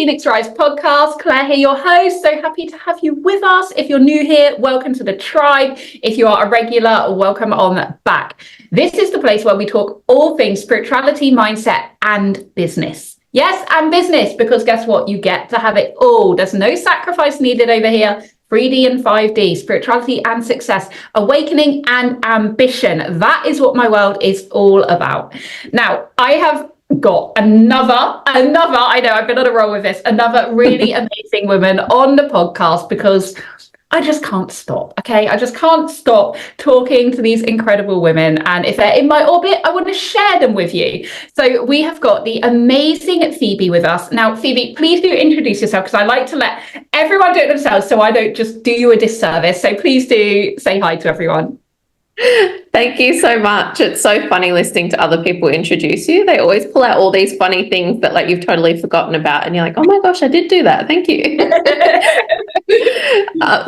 Phoenix Rise podcast. Claire here, your host. So happy to have you with us. If you're new here, welcome to the tribe. If you are a regular, welcome on back. This is the place where we talk all things spirituality, mindset, and business. Yes, and business, because guess what? You get to have it all. There's no sacrifice needed over here. 3D and 5D, spirituality and success, awakening and ambition. That is what my world is all about. Now, I have got another, I know I've been on a roll with this, another really amazing woman on the podcast because I just can't stop, okay? I just can't stop talking to these incredible women. And if they're in my orbit, I want to share them with you. So we have got the amazing Phoebe with us. Now, Phoebe, please do introduce yourself because I like to let everyone do it themselves so I don't just do you a disservice. So please do say hi to everyone. Thank you so much. It's so funny listening to other people introduce you. They always pull out all these funny things that like you've totally forgotten about and you're like, oh my gosh, I did do that. Thank you.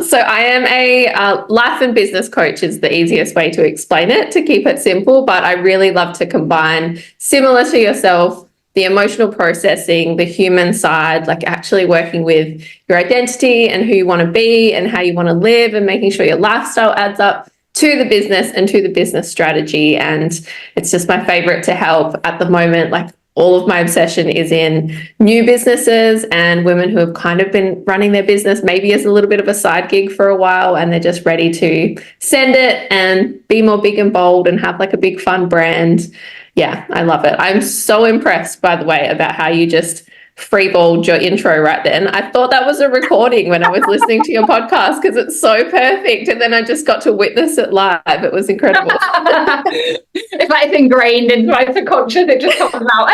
So I am a life and business coach is the easiest way to explain it, to keep it simple, but I really love to combine, similar to yourself, the emotional processing, the human side, like actually working with your identity and who you want to be and how you want to live and making sure your lifestyle adds up to the business and to the business strategy. And it's just my favorite to help at the moment. Like all of my obsession is in new businesses and women who have kind of been running their business maybe as a little bit of a side gig for a while and they're just ready to send it and be more big and bold and have like a big fun brand. Yeah, I love it. I'm so impressed, by the way, about how you just freeballed your intro right then. I thought that was a recording when I was listening to your podcast because it's so perfect. And then I just got to witness it live. It was incredible. It's like it's ingrained into my subconscious. It just comes out.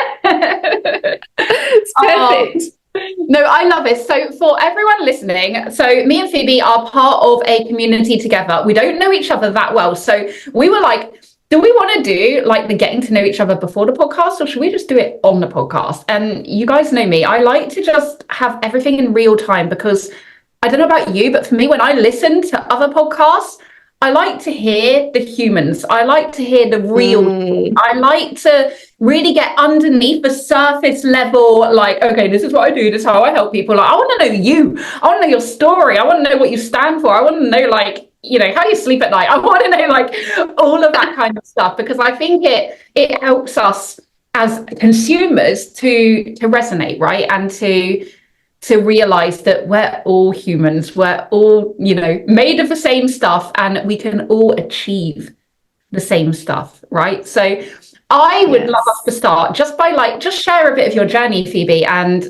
It's perfect. No, I love it. So for everyone listening, so me and Phoebe are part of a community together. We don't know each other that well. So we were like, do we want to do like the getting to know each other before the podcast or should we just do it on the podcast? And you guys know me, I like to just have everything in real time because I don't know about you, but for me, when I listen to other podcasts, I like to hear the humans. I like to hear the real. I like to really get underneath the surface level, like, okay, this is what I do. This is how I help people. Like, I want to know you. I want to know your story. I want to know what you stand for. I want to know, like, you know, how you sleep at night. I want to know like all of that kind of stuff because I think it helps us as consumers to resonate, right? And to realize that we're all humans. We're all, you know, made of the same stuff and we can all achieve the same stuff, right? So I would love us to start just by like, just share a bit of your journey, Phoebe, and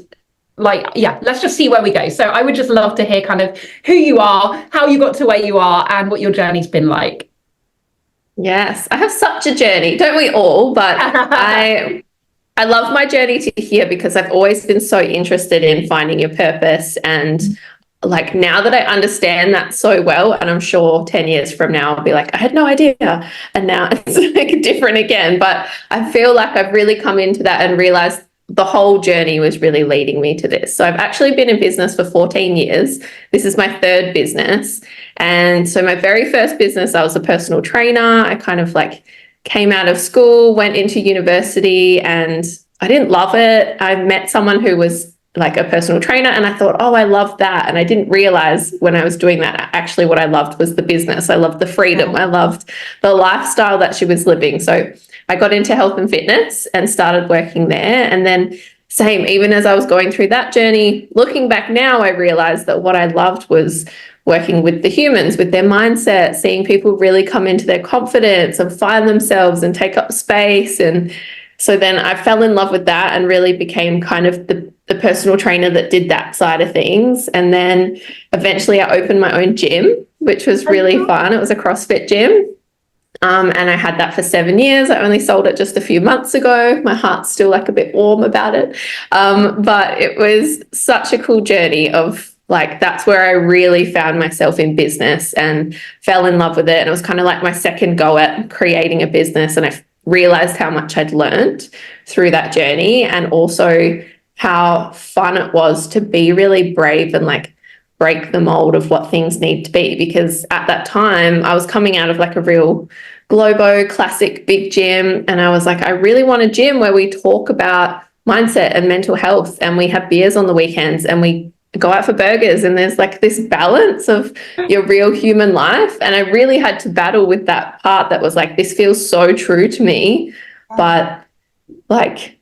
like, yeah, let's just see where we go. So I would just love to hear kind of who you are, how you got to where you are, and what your journey's been like. Yes, I have such a journey, don't we all? But I love my journey to here because I've always been so interested in finding your purpose. And like now that I understand that so well, and I'm sure 10 years from now, I'll be like, I had no idea. And now it's like different again. But I feel like I've really come into that and realized the whole journey was really leading me to this. So I've actually been in business for 14 years. This is my third business. And so my very first business, I was a personal trainer. I kind of like came out of school, went into university, and I didn't love it. I met someone who was like a personal trainer and I thought, oh, I love that. And I didn't realize when I was doing that, actually what I loved was the business. I loved the freedom. I loved the lifestyle that she was living. So I got into health and fitness and started working there. And then same, even as I was going through that journey, looking back now, I realized that what I loved was working with the humans, with their mindset, seeing people really come into their confidence and find themselves and take up space. And so then I fell in love with that and really became kind of the personal trainer that did that side of things. And then eventually I opened my own gym, which was really fun. It was a CrossFit gym. And I had that for 7 years. I only sold it just a few months ago. My heart's still like a bit warm about it. But it was such a cool journey of like, that's where I really found myself in business and fell in love with it. And it was kind of like my second go at creating a business. And I realized how much I'd learned through that journey and also how fun it was to be really brave and like break the mold of what things need to be. Because at that time I was coming out of like a real Globo classic big gym. And I was like, I really want a gym where we talk about mindset and mental health, and we have beers on the weekends and we go out for burgers, and there's like this balance of your real human life. And I really had to battle with that part that was like, this feels so true to me, but like,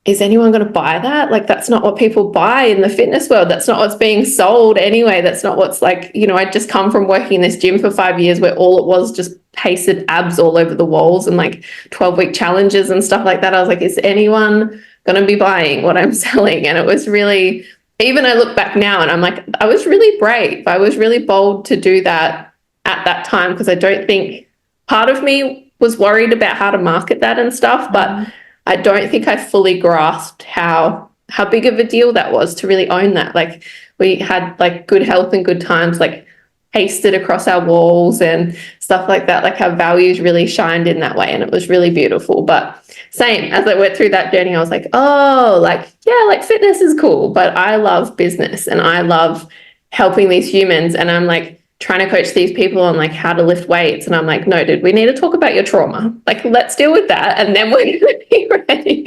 is anyone going to buy that? Like, that's not what people buy in the fitness world. That's not what's being sold anyway. That's not what's like, you know, I'd just come from working in this gym for 5 years where all it was just pasted abs all over the walls and like 12-week challenges and stuff like that. I was like, is anyone going to be buying what I'm selling? And it was really, even I look back now and I'm like, I was really brave. I was really bold to do that at that time, because I don't think, part of me was worried about how to market that and stuff, but I don't think I fully grasped how big of a deal that was to really own that. Like, we had like good health and good times, like pasted across our walls and stuff like that. Like, our values really shined in that way, and it was really beautiful. But same, as I went through that journey, I was like, oh, like, yeah, like fitness is cool, but I love business and I love helping these humans. And I'm like trying to coach these people on like how to lift weights. And I'm like, no, dude, we need to talk about your trauma. Like, let's deal with that. And then we're going to be ready.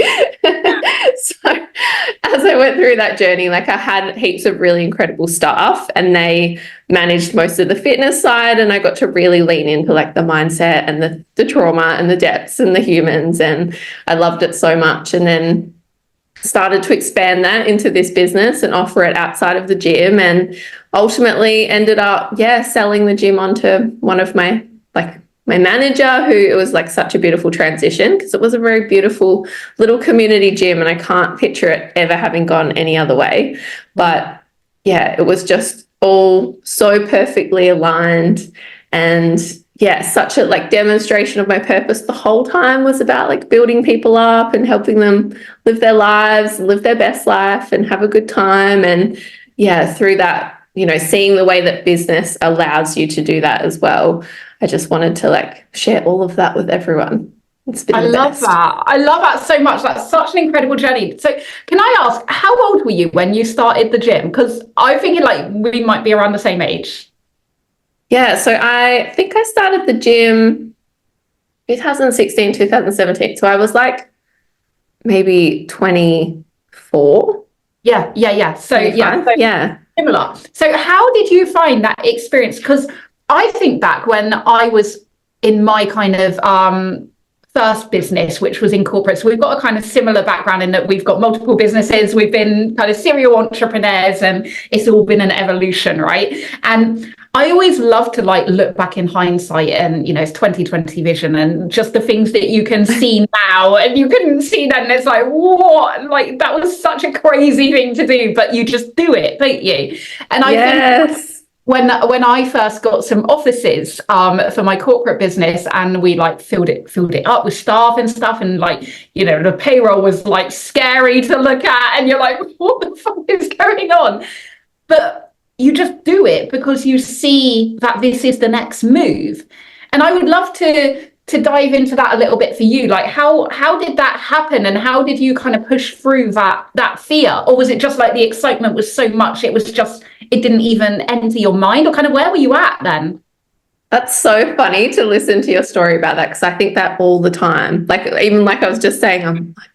So as I went through that journey, like, I had heaps of really incredible staff and they managed most of the fitness side. And I got to really lean into like the mindset and the trauma and the depths and the humans. And I loved it so much. And then started to expand that into this business and offer it outside of the gym, and ultimately ended up, selling the gym onto one of my manager, who, it was like such a beautiful transition because it was a very beautiful little community gym and I can't picture it ever having gone any other way. But yeah, it was just all so perfectly aligned, and such a like demonstration of my purpose the whole time was about like building people up and helping them live their lives, live their best life and have a good time. And through that, you know, seeing the way that business allows you to do that as well, I just wanted to like share all of that with everyone. It's been the best. I love that so much. That's such an incredible journey. So can I ask, how old were you when you started the gym? Because I'm thinking like we might be around the same age. Yeah, so I think I started the gym 2016, 2017. So I was like maybe 24. Yeah. So similar. So how did you find that experience? Because I think back when I was in my kind of first business, which was in corporate. So we've got a kind of similar background in that we've got multiple businesses. We've been kind of serial entrepreneurs and it's all been an evolution, right? And I always love to like look back in hindsight and, you know, it's 2020 vision and just the things that you can see now and you couldn't see then. And it's like, what? Like, that was such a crazy thing to do, but you just do it, don't you? And I think when I first got some offices for my corporate business and we like filled it up with staff and stuff, and like, you know, the payroll was like scary to look at and you're like, what the fuck is going on? But you just do it because you see that this is the next move. And I would love to dive into that a little bit for you. Like, how did that happen and how did you kind of push through that fear? Or was it just like the excitement was so much, it didn't even enter your mind? Or kind of where were you at then? That's so funny to listen to your story about that, because I think that all the time. Like, even like I was just saying, I'm like,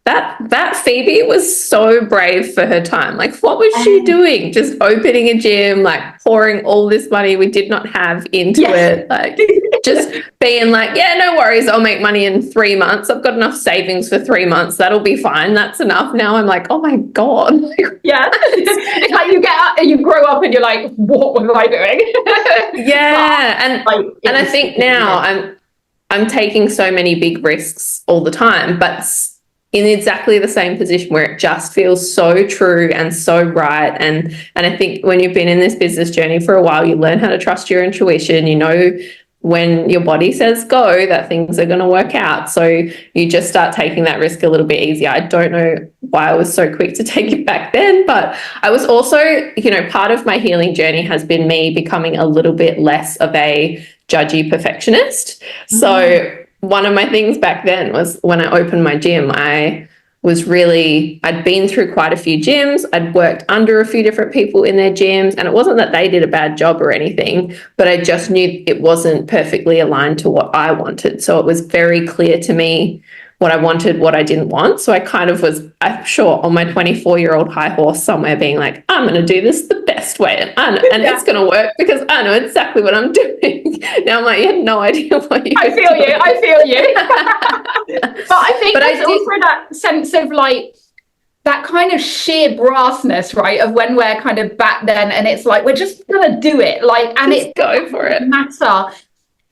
that Phoebe was so brave for her time. Like, what was she doing? Just opening a gym, like pouring all this money we did not have into it. Like, just being like, yeah, no worries, I'll make money in 3 months. I've got enough savings for 3 months. That'll be fine. That's enough. Now I'm like, oh my God. Yeah. It's like you get up and you grow up and you're like, what was I doing? Yeah. And I think now I'm taking so many big risks all the time, but in exactly the same position where it just feels so true and so right. And I think when you've been in this business journey for a while, you learn how to trust your intuition. You know, when your body says go, that things are going to work out. So you just start taking that risk a little bit easier. I don't know why I was so quick to take it back then, but I was also, you know, part of my healing journey has been me becoming a little bit less of a judgy perfectionist. So one of my things back then was when I opened my gym, I'd been through quite a few gyms. I'd worked under a few different people in their gyms, and it wasn't that they did a bad job or anything, but I just knew it wasn't perfectly aligned to what I wanted. So it was very clear to me what I wanted, what I didn't want. So I kind of was, I'm sure, on my 24-year-old high horse somewhere being like, I'm going to do this the best way. And it's going to work because I know exactly what I'm doing. Now I'm like, you had no idea what you I feel you. But I think there's also that sense of like, that kind of sheer brassness, right? Of when we're kind of back then and it's like, we're just going to do it. Like, and it go for it. Matter,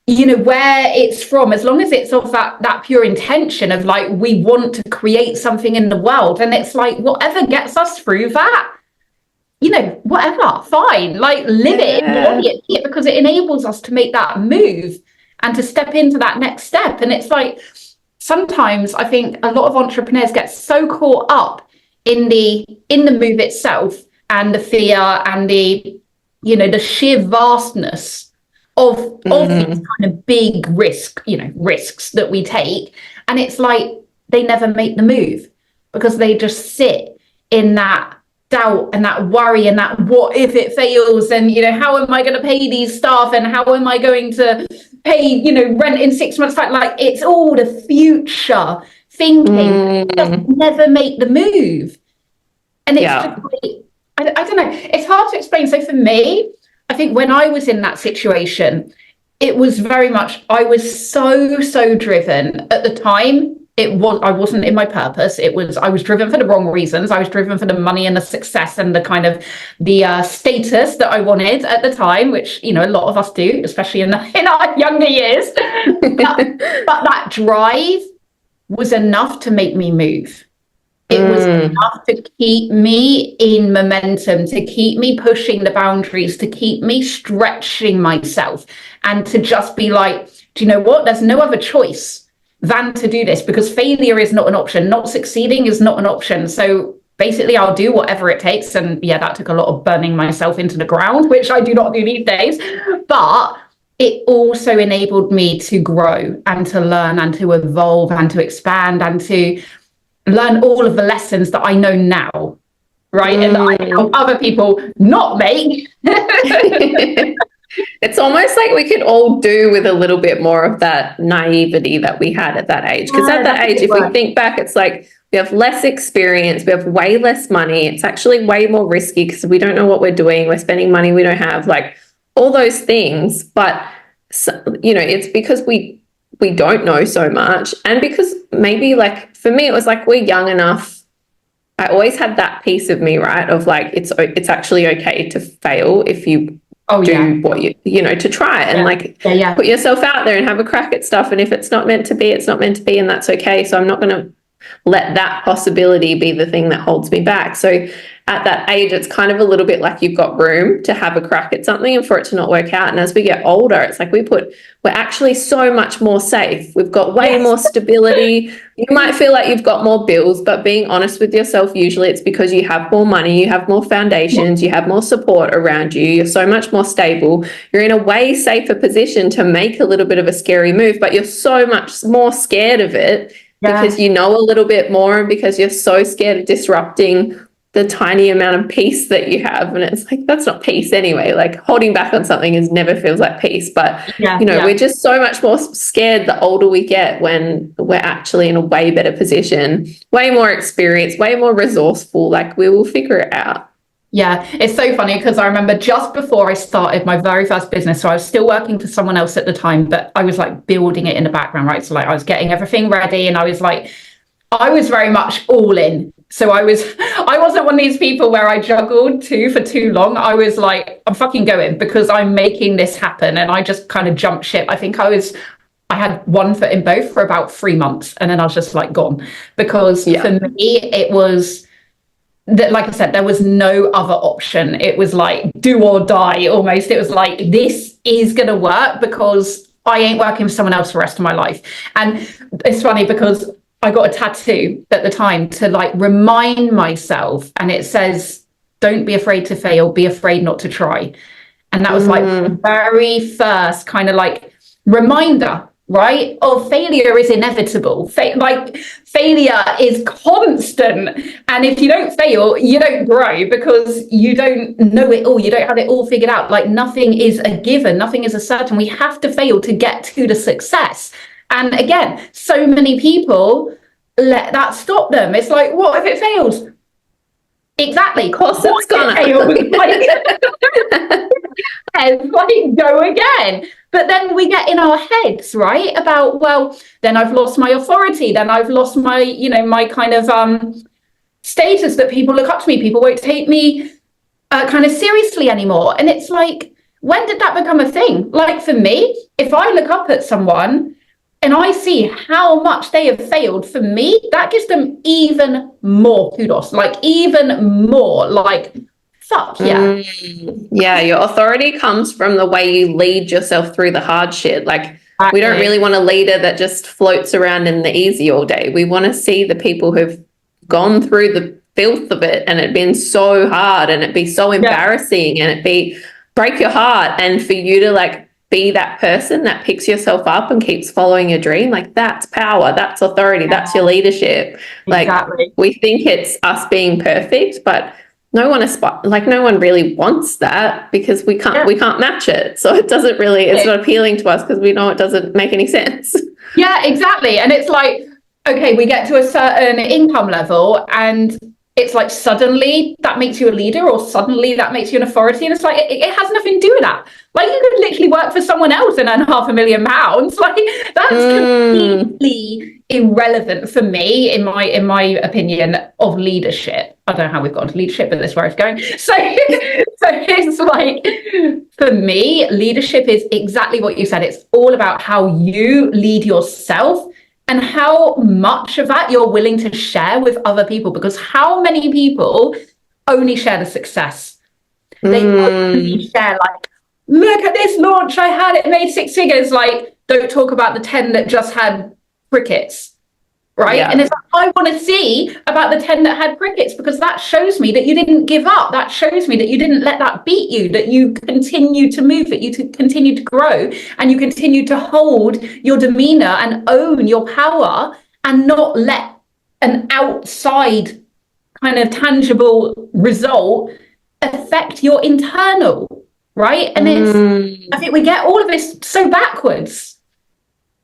you know, where it's from, as long as it's of that pure intention of like, we want to create something in the world. And it's like, whatever gets us through that, you know, whatever, fine, like live it, embody it, because it enables us to make that move and to step into that next step. And it's like, sometimes I think a lot of entrepreneurs get so caught up in the move itself and the fear and the, you know, the sheer vastness of these kind of big risks that we take. And it's like they never make the move because they just sit in that doubt and that worry and that what if it fails, and you know, how am I going to pay these staff, and how am I going to pay, you know, rent in 6 months time? Like, it's all the future thinking, just never make the move. And it's just like, I don't know, it's hard to explain. So for me, I think when I was in that situation, it was very much, I was so driven at the time. I wasn't in my purpose. I was driven for the wrong reasons. I was driven for the money and the success and the kind of the status that I wanted at the time, which, you know, a lot of us do, especially in our younger years. but that drive was enough to make me move. It was enough to keep me in momentum, to keep me pushing the boundaries, to keep me stretching myself, and to just be like, do you know what? There's no other choice than to do this, because failure is not an option. Not succeeding is not an option. So basically, I'll do whatever it takes. And yeah, that took a lot of burning myself into the ground, which I do not do these days. But it also enabled me to grow and to learn and to evolve and to expand and to learn all of the lessons that I know now, right? And that I help other people not make. It's almost like we could all do with a little bit more of that naivety that we had at that age. Because at that age, if we think back, it's like we have less experience, we have way less money. It's actually way more risky because we don't know what we're doing. We're spending money we don't have, like all those things. But, you know, it's because we don't know so much. And because maybe, like, for me, it was like, we're young enough. I always had that piece of me, right, of like, it's actually okay to fail if you do what you know, to try it and put yourself out there and have a crack at stuff. And if it's not meant to be, it's not meant to be, and that's okay. So I'm not going to let that possibility be the thing that holds me back. So at that age, it's kind of a little bit like you've got room to have a crack at something and for it to not work out. And as we get older, it's like we're actually so much more safe. We've got way more stability. You might feel like you've got more bills, but being honest with yourself, usually it's because you have more money, you have more foundations, you have more support around you, you're so much more stable. You're in a way safer position to make a little bit of a scary move, but you're so much more scared of it because you know a little bit more and because you're so scared of disrupting the tiny amount of peace that you have. And it's like, that's not peace anyway. Like, holding back on something never feels like peace. But, we're just so much more scared the older we get when we're actually in a way better position, way more experienced, way more resourceful. Like, we will figure it out. Yeah, it's so funny because I remember just before I started my very first business, so I was still working for someone else at the time, but I was like building it in the background, right? So like I was getting everything ready and I was very much all in. So I wasn't one of these people where I juggled for too long. I was like, I'm fucking going because I'm making this happen. And I just kind of jumped ship. I think I had one foot in both for about 3 months. And then I was just like gone because for me, it was that, like I said, there was no other option. It was like do or die almost. It was like, this is going to work because I ain't working for someone else for the rest of my life. And it's funny because I got a tattoo at the time to like remind myself, and it says, don't be afraid to fail, be afraid not to try. And that was like the very first kind of like reminder, right? Of failure is inevitable. Failure is constant. And if you don't fail, you don't grow because you don't know it all. You don't have it all figured out. Like, nothing is a given. Nothing is a certain. We have to fail to get to the success. And again, so many people let that stop them. It's like, what if it fails? Exactly. Of course it's gonna. Like, go again. But then we get in our heads, right? About, well, then I've lost my authority. Then I've lost my, my kind of status that people look up to me. People won't take me kind of seriously anymore. And it's like, when did that become a thing? Like for me, if I look up at someone and I see how much they have failed, for me, that gives them even more kudos, like even more, like, fuck yeah. Yeah, your authority comes from the way you lead yourself through the hard shit. Like, we don't really want a leader that just floats around in the easy all day. We want to see the people who've gone through the filth of it, and it'd been so hard, and it'd be so embarrassing, and it'd be break your heart. And for you to like be that person that picks yourself up and keeps following your dream, like that's power, that's authority, that's your leadership. Exactly. Like, we think it's us being perfect, but no one really wants that, because we can't match it. So it doesn't really, it's not appealing to us, because we know it doesn't make any sense. Yeah, exactly. And it's like, okay, we get to a certain income level, and it's like suddenly that makes you a leader, or suddenly that makes you an authority. And it's like, it has nothing to do with that. Like, you could literally work for someone else and earn £500,000. Like, that's completely irrelevant for me, in my opinion, of leadership. I don't know how we've got into leadership, but that's where it's going. So it's like, for me, leadership is exactly what you said. It's all about how you lead yourself, and how much of that you're willing to share with other people. Because how many people only share the success? They only share, like, look at this launch I had, it made 6 figures. Like, don't talk about the 10 that just had crickets, right? Yeah. And it's like, I want to see about the 10 that had crickets, because that shows me that you didn't give up. That shows me that you didn't let that beat you, that you continue to move, that you continue to grow, and you continue to hold your demeanor and own your power, and not let an outside kind of tangible result affect your internal, right? And I think we get all of this so backwards.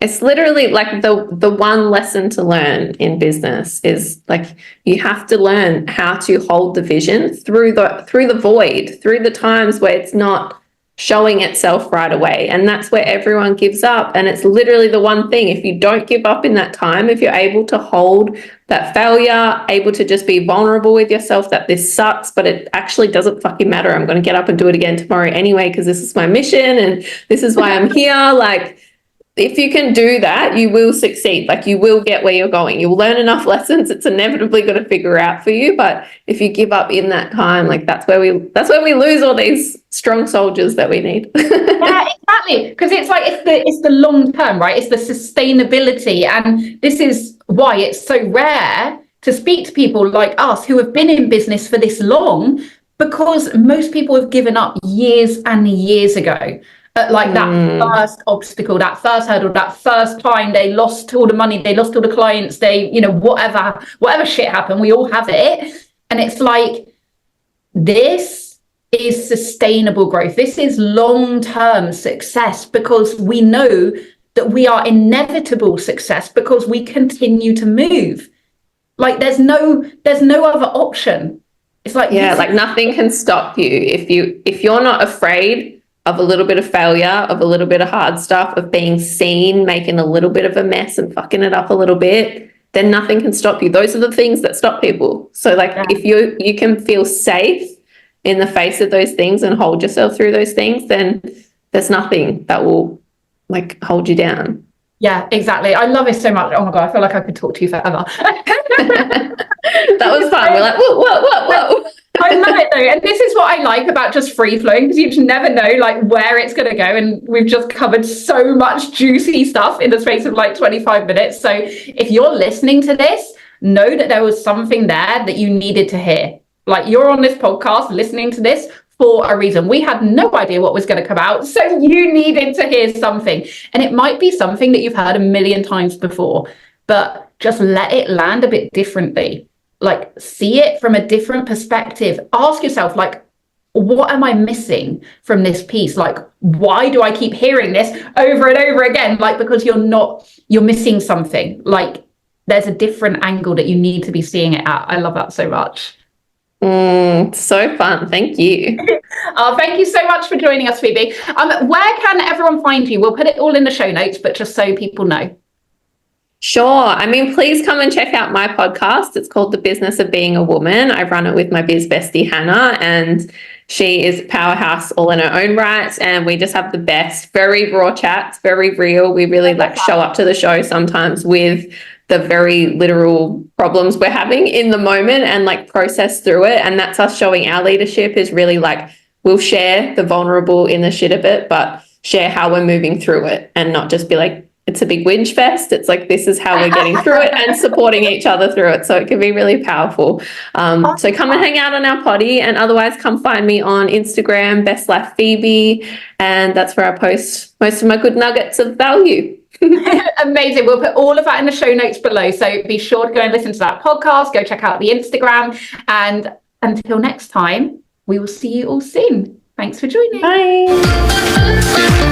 It's literally like the one lesson to learn in business is, like, you have to learn how to hold the vision through the void, through the times where it's not showing itself right away. And that's where everyone gives up. And it's literally the one thing, if you don't give up in that time, if you're able to hold that failure, able to just be vulnerable with yourself, that this sucks, but it actually doesn't fucking matter. I'm going to get up and do it again tomorrow anyway, because this is my mission and this is why I'm here. Like, if you can do that, you will succeed. Like, you will get where you're going. You'll learn enough lessons. It's inevitably going to figure out for you. But if you give up in that time, like, that's where we lose all these strong soldiers that we need. Yeah, exactly. Because it's like, it's the long term, right? It's the sustainability. And this is why it's so rare to speak to people like us who have been in business for this long, because most people have given up years and years ago. Like that first obstacle, that first hurdle, that first time they lost all the money, they lost all the clients, they, whatever shit happened, we all have it. And it's like, this is sustainable growth. This is long-term success, because we know that we are inevitable success, because we continue to move. Like, there's no other option. It's like, like, nothing can stop you if you're not afraid of a little bit of failure, of a little bit of hard stuff, of being seen, making a little bit of a mess and fucking it up a little bit, then nothing can stop you. Those are the things that stop people. So, like, if you can feel safe in the face of those things and hold yourself through those things, then there's nothing that will, like, hold you down. Yeah, exactly. I love it so much. Oh my God, I feel like I could talk to you forever. That was fun. We're like, whoa. I love it though. And this is what I like about just free flowing, because you just never know, like, where it's going to go. And we've just covered so much juicy stuff in the space of like 25 minutes. So if you're listening to this, know that there was something there that you needed to hear. Like, you're on this podcast listening to this for a reason. We had no idea what was going to come out, so you needed to hear something. And it might be something that you've heard a million times before, but just let it land a bit differently. Like, see it from a different perspective. Ask yourself, like, what am I missing from this piece? Like, why do I keep hearing this over and over again? Like, because you're missing something. Like, there's a different angle that you need to be seeing it at. I love that so much. So fun. Thank you. Thank you so much for joining us, Phoebe. Where can everyone find you? We'll put it all in the show notes, but just so people know. Sure. I mean, please come and check out my podcast. It's called The Business of Being a Woman. I run it with my biz bestie, Hannah, and she is a powerhouse all in her own right. And we just have the best, very raw chats, very real. We really like show up to the show sometimes with the very literal problems we're having in the moment and like process through it. And that's us showing our leadership is really like, we'll share the vulnerable in the shit of it, but share how we're moving through it and not just be like, it's a big whinge fest. It's like, this is how we're getting through it and supporting each other through it. So it can be really powerful. So come and hang out on our potty, and otherwise come find me on Instagram, Best Life Phoebe. And that's where I post most of my good nuggets of value. Amazing. We'll put all of that in the show notes below. So be sure to go and listen to that podcast, go check out the Instagram. And until next time, we will see you all soon. Thanks for joining. Bye.